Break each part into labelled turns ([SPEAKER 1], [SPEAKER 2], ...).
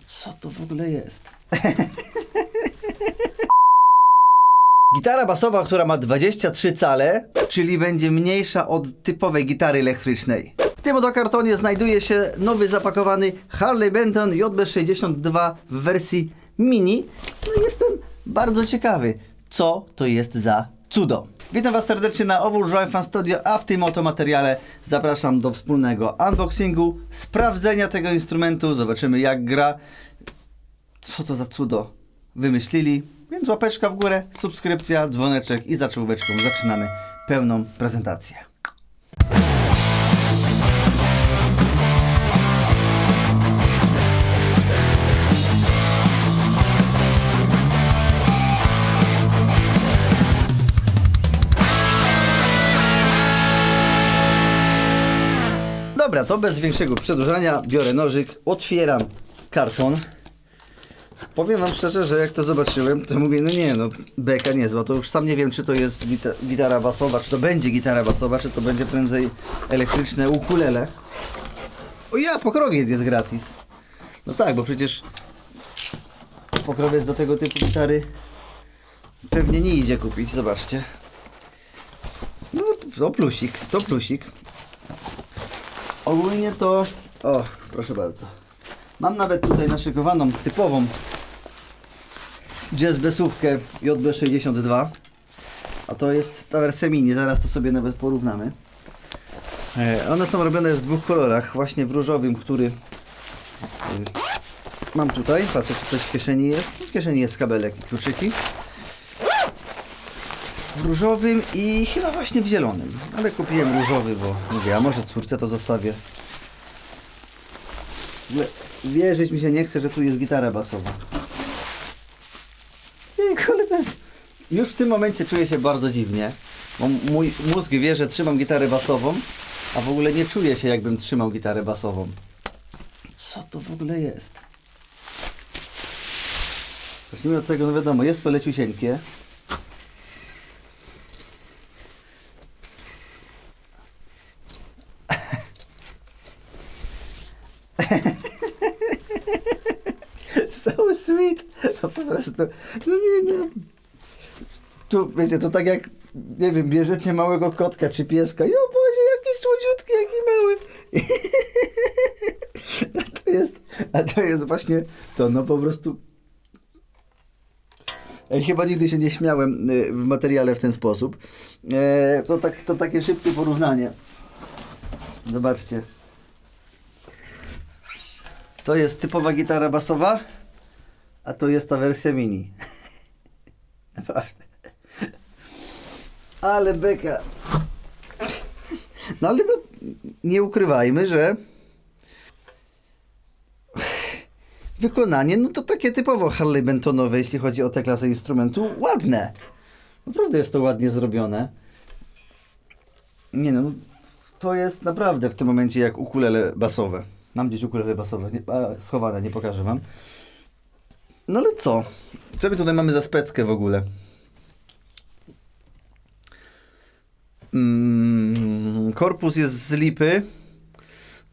[SPEAKER 1] Co to w ogóle jest? Gitara basowa, która ma 23 cale, czyli będzie mniejsza od typowej gitary elektrycznej. W tym oto kartonie znajduje się nowy zapakowany Harley Benton JB62 w wersji mini. No i jestem bardzo ciekawy, co to jest za cudo. Witam Was serdecznie na Owl Drive Fan Studio, a w tym oto materiale zapraszam do wspólnego unboxingu, sprawdzenia tego instrumentu, zobaczymy jak gra, co to za cudo wymyślili. Więc łapeczka w górę, subskrypcja, dzwoneczek i za czołóweczką zaczynamy pełną prezentację. Dobra, to bez większego przedłużania biorę nożyk, otwieram karton. Powiem Wam szczerze, że jak to zobaczyłem, to mówię, no nie, no beka niezła, to już sam nie wiem, czy to jest gitara basowa, czy to będzie gitara basowa, czy to będzie prędzej elektryczne ukulele. O ja, pokrowiec jest gratis. No tak, bo przecież pokrowiec do tego typu gitary pewnie nie idzie kupić, zobaczcie. No to plusik, to plusik. Ogólnie to, o proszę bardzo. Mam nawet tutaj naszykowaną typową jazz bassówkę JB62, a to jest ta wersja mini, zaraz to sobie nawet porównamy. One są robione w dwóch kolorach, właśnie w różowym, który mam tutaj, patrzę czy coś w kieszeni jest, w kieszeni jest kabelek i kluczyki. W różowym i chyba właśnie w zielonym, ale kupiłem różowy, bo mówię, a może córce to zostawię. Wierzyć mi się nie chce, że tu jest gitara basowa. Ale to jest... Już w tym momencie czuję się bardzo dziwnie. Bo mój mózg wie, że trzymam gitarę basową, a w ogóle nie czuję się, jakbym trzymał gitarę basową. Co to w ogóle jest? Zacznijmy od tego, no wiadomo, jest to leciusieńkie. So sweet. No po prostu. No nie no. Tu wiecie, to tak jak, nie wiem, bierzecie małego kotka czy pieska. Jo Boże, jaki słodziutki, jaki mały. A to jest właśnie to, no po prostu. Chyba nigdy się nie śmiałem w materiale w ten sposób. To takie szybkie porównanie. Zobaczcie. To jest typowa gitara basowa, a to jest ta wersja mini. Naprawdę. Ale beka. No ale no, nie ukrywajmy, że wykonanie, no to takie typowo Harley Bentonowe, jeśli chodzi o tę klasę instrumentu, ładne. Naprawdę jest to ładnie zrobione. Nie no, to jest naprawdę w tym momencie jak ukulele basowe. Mam gdzieś ukulele basowe, schowane, nie pokażę Wam. No ale co? Co my tutaj mamy za speckę w ogóle? Korpus jest z lipy.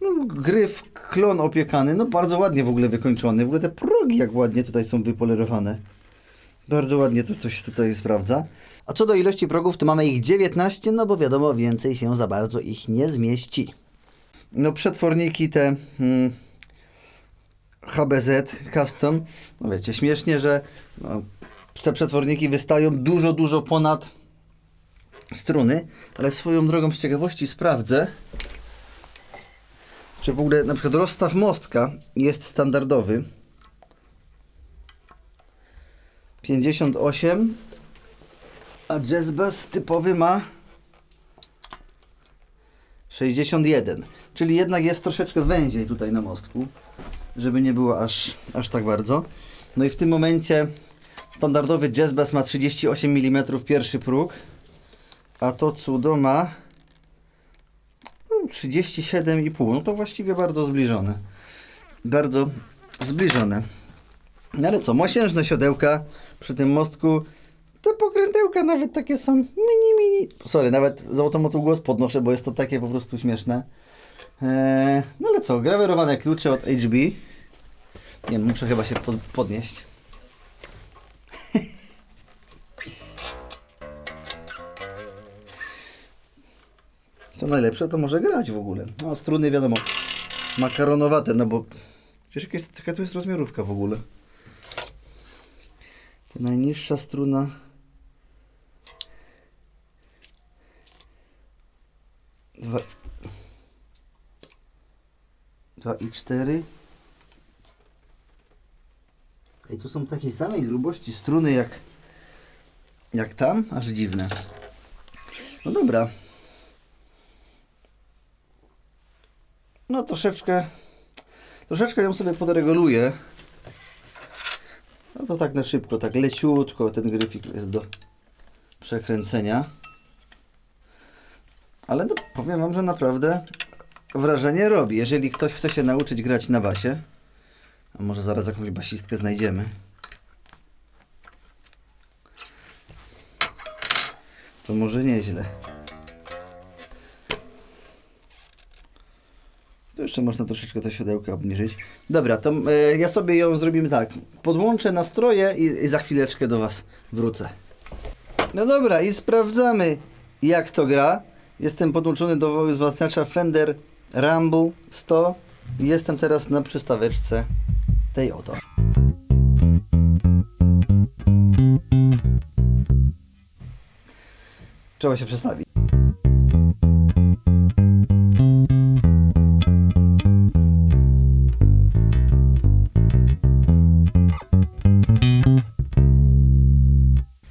[SPEAKER 1] No, gryf, klon opiekany. No bardzo ładnie w ogóle wykończony. W ogóle te progi jak ładnie tutaj są wypolerowane. Bardzo ładnie to się tutaj sprawdza. A co do ilości progów, to mamy ich 19, no bo wiadomo, więcej się za bardzo ich nie zmieści. No przetworniki te HBZ Custom, no wiecie, śmiesznie, że no, te przetworniki wystają dużo ponad struny, ale swoją drogą z ciekawości sprawdzę, czy w ogóle na przykład rozstaw mostka jest standardowy. 58, a jazz bass typowy ma 61, czyli jednak jest troszeczkę węziej tutaj na mostku, żeby nie było aż tak bardzo. No i w tym momencie standardowy jazz bass ma 38 mm pierwszy próg, a to cudo ma 37,5, no to właściwie bardzo zbliżone. Bardzo zbliżone. No ale co, mosiężne siodełka przy tym mostku. Te pokrętełka nawet takie są mini. Sorry, nawet z automatu głos podnoszę, bo jest to takie po prostu śmieszne. No ale co, grawerowane klucze od HB. Nie wiem, muszę chyba się podnieść. To najlepsze to może grać w ogóle. No struny wiadomo, makaronowate, no bo przecież jaka tu jest rozmiarówka w ogóle. To najniższa struna 2,4. I tu są takiej samej grubości struny jak tam, aż dziwne. No dobra. No troszeczkę ją sobie podreguluję. No to tak na szybko, tak leciutko, ten gryfik jest do przekręcenia. Ale no, powiem wam, że naprawdę wrażenie robi. Jeżeli ktoś chce się nauczyć grać na basie, a może zaraz jakąś basistkę znajdziemy, to może nieźle. To jeszcze można troszeczkę te siodełka obniżyć. Dobra, to ja sobie ją zrobimy tak. Podłączę nastroje i za chwileczkę do was wrócę. No dobra, i sprawdzamy, jak to gra. Jestem podłączony do wzmacniacza Fender Rumble 100 i jestem teraz na przystaweczce tej oto. Trzeba się przestawić.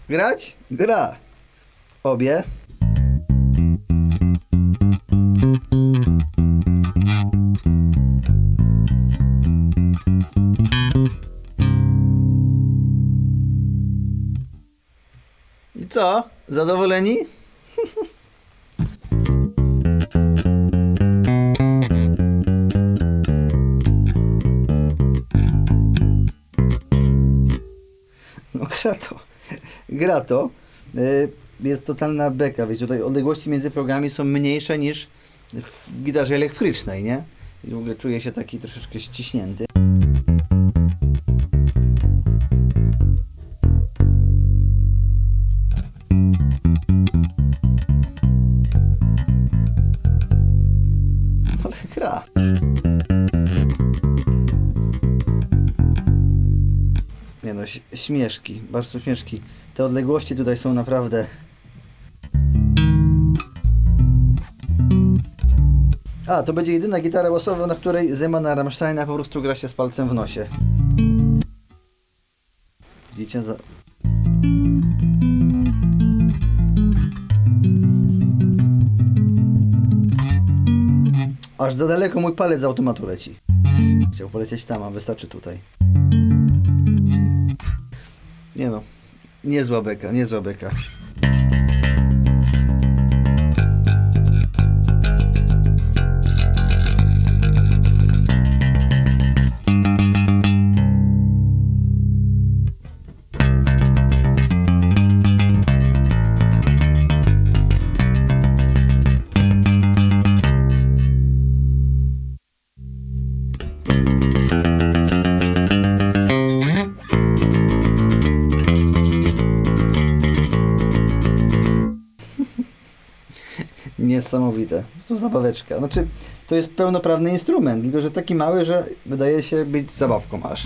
[SPEAKER 1] Grać? Gra. Obie. I co? Zadowoleni? No gra to. Gra to. Jest totalna beka, wiecie, tutaj odległości między progami są mniejsze niż w gitarze elektrycznej, nie? I w ogóle czuję się taki troszeczkę ściśnięty. Ale gra. Nie no, śmieszki, bardzo śmieszki. Te odległości tutaj są naprawdę... A, to będzie jedyna gitara basowa, na której Zymana Rammsteina po prostu gra się z palcem w nosie. Widzicie? Aż za daleko mój palec z automatu leci. Chciał polecieć tam, a wystarczy tutaj. Nie no, niezła beka, niezła beka. Niesamowite. To zabaweczka. Znaczy, to jest pełnoprawny instrument, tylko że taki mały, że wydaje się być zabawką aż.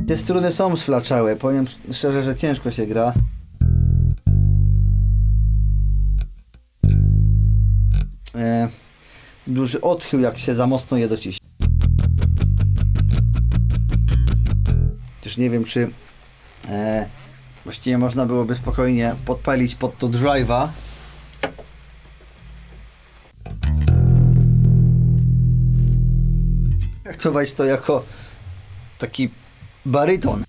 [SPEAKER 1] Te struny są sflaczałe. Powiem szczerze, że ciężko się gra. Duży odchył, jak się za mocno je dociśnie. Też nie wiem, czy właściwie można byłoby spokojnie podpalić pod to drive'a. Traktować to jako taki baryton.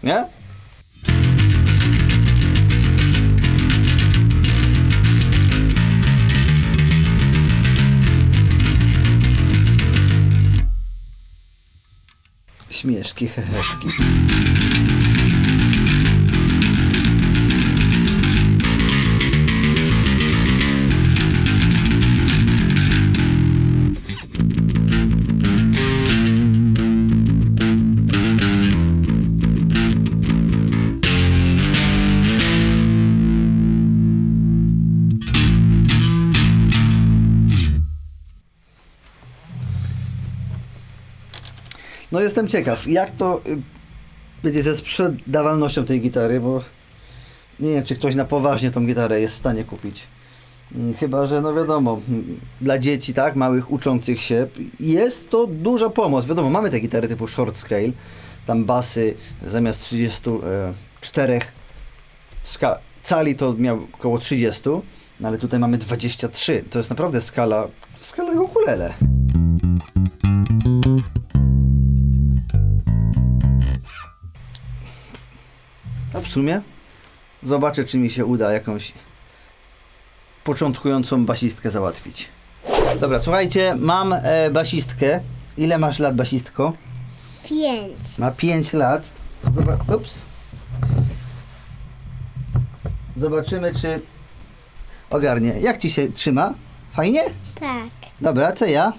[SPEAKER 1] Nie? Śmieszki, heheszki. No jestem ciekaw, jak to będzie ze sprzedawalnością tej gitary, bo nie wiem, czy ktoś na poważnie tą gitarę jest w stanie kupić. Chyba że, no wiadomo, dla dzieci, tak, małych, uczących się, jest to duża pomoc. Wiadomo, mamy te gitary typu short scale, tam basy zamiast 34 cali to miał około 30, no ale tutaj mamy 23. To jest naprawdę skala ukulele. A w sumie zobaczę, czy mi się uda jakąś początkującą basistkę załatwić. Dobra, słuchajcie, mam basistkę. Ile masz lat, basistko?
[SPEAKER 2] 5.
[SPEAKER 1] Ma 5 lat. Ups. Zobaczymy, czy ogarnie. Jak ci się trzyma? Fajnie?
[SPEAKER 2] Tak.
[SPEAKER 1] Dobra, co ja?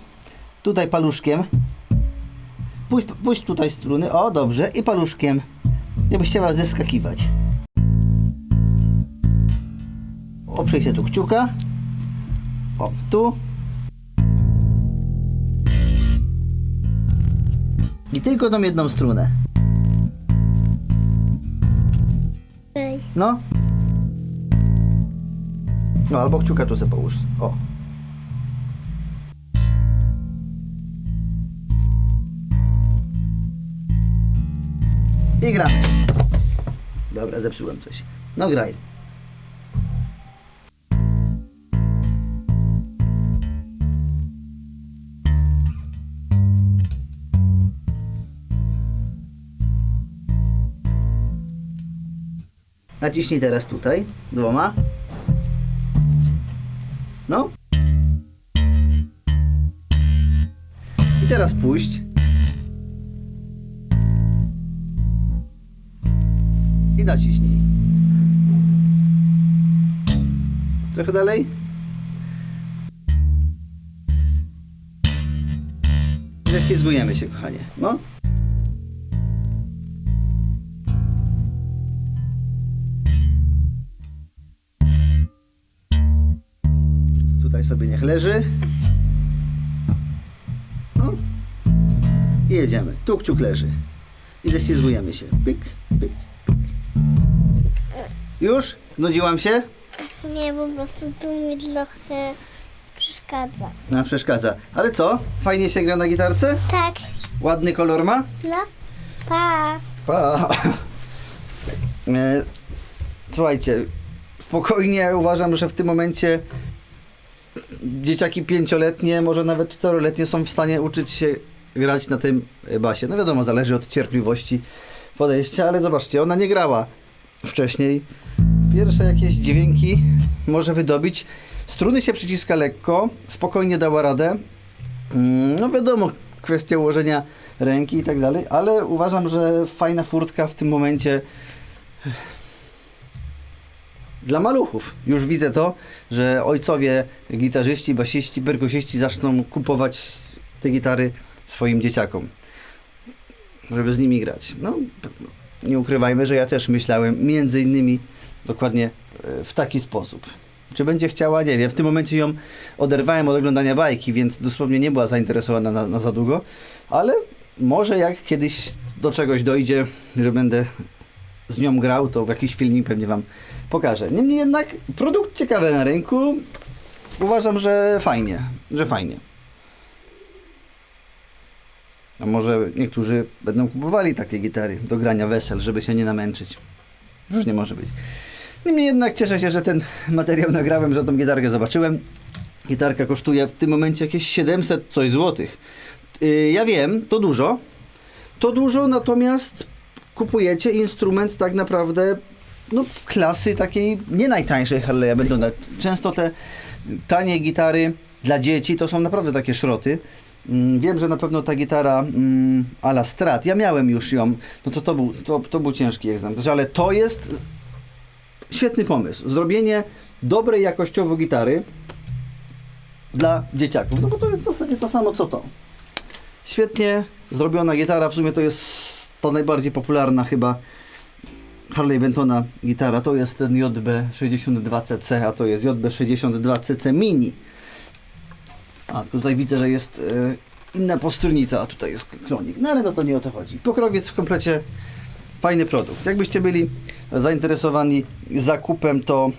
[SPEAKER 1] Tutaj paluszkiem. Puść tutaj struny. O, dobrze. I paluszkiem. Jakbyś chciała zeskakiwać. Oprzyj się tu kciuka. O, tu. I tylko tą jedną strunę. No. No, albo kciuka tu sobie połóż. O. I gramy. Dobra, zepsułem coś. No graj. Naciśnij teraz tutaj, dwoma. No. I teraz puść. I naciśnij. Trochę dalej. Ześlizgujemy się, kochanie. No. Tutaj sobie niech leży. No. I jedziemy. Tu kciuk leży. I ześlizgujemy się. Pik, pik. Już? Nudziłam się?
[SPEAKER 2] Nie, po prostu tu mi trochę przeszkadza.
[SPEAKER 1] No, przeszkadza. Ale co? Fajnie się gra na gitarce?
[SPEAKER 2] Tak.
[SPEAKER 1] Ładny kolor ma?
[SPEAKER 2] No. Pa.
[SPEAKER 1] Pa. Słuchajcie, spokojnie uważam, że w tym momencie dzieciaki 5-letnie, może nawet 4-letnie są w stanie uczyć się grać na tym basie. No wiadomo, zależy od cierpliwości podejścia, ale zobaczcie, ona nie grała wcześniej. Pierwsze jakieś dźwięki może wydobyć. Struny się przyciska lekko, spokojnie dała radę. No wiadomo, kwestia ułożenia ręki i tak dalej, ale uważam, że fajna furtka w tym momencie dla maluchów. Już widzę to, że ojcowie, gitarzyści, basiści, perkusiści zaczną kupować te gitary swoim dzieciakom, żeby z nimi grać. No, nie ukrywajmy, że ja też myślałem między innymi dokładnie w taki sposób. Czy będzie chciała? Nie wiem. W tym momencie ją oderwałem od oglądania bajki, więc dosłownie nie była zainteresowana na za długo, ale może jak kiedyś do czegoś dojdzie, że będę z nią grał, to jakiś filmik pewnie wam pokażę. Niemniej jednak produkt ciekawy na rynku. Uważam, że fajnie, A może niektórzy będą kupowali takie gitary do grania wesel, żeby się nie namęczyć. Różnie może być. Niemniej jednak cieszę się, że ten materiał nagrałem, że tą gitarkę zobaczyłem. Gitarka kosztuje w tym momencie jakieś 700 coś złotych. Ja wiem, to dużo, natomiast kupujecie instrument tak naprawdę no, klasy takiej nie najtańszej Harley'a Bentona. Często te tanie gitary dla dzieci to są naprawdę takie szroty. Wiem, że na pewno ta gitara a la Strat, ja miałem już ją, no to był ciężki egzamin, ale to jest świetny pomysł. Zrobienie dobrej jakościowo gitary dla dzieciaków, no bo to jest w zasadzie to samo co to. Świetnie zrobiona gitara, w sumie to jest to najbardziej popularna chyba Harley Bentona gitara, to jest ten JB62CC, a to jest JB62CC Mini. A tutaj widzę, że jest inna postrunita, a tutaj jest klonik. No ale no to nie o to chodzi. Pokrowiec w komplecie fajny produkt. Jakbyście byli zainteresowani zakupem, to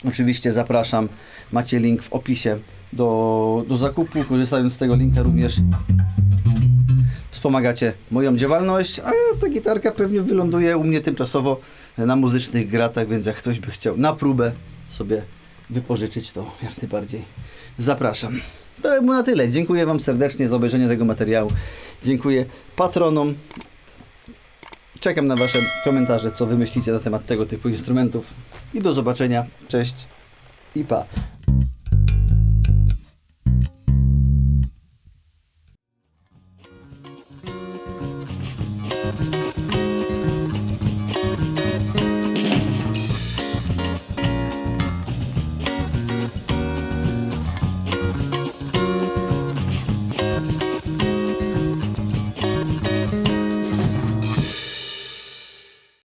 [SPEAKER 1] oczywiście zapraszam. Macie link w opisie do zakupu. Korzystając z tego linka również wspomagacie moją działalność, a ta gitarka pewnie wyląduje u mnie tymczasowo na muzycznych gratach, więc jak ktoś by chciał na próbę sobie wypożyczyć, to jak najbardziej zapraszam. To by było na tyle. Dziękuję Wam serdecznie za obejrzenie tego materiału. Dziękuję patronom. Czekam na Wasze komentarze, co Wy myślicie na temat tego typu instrumentów. I do zobaczenia. Cześć i pa.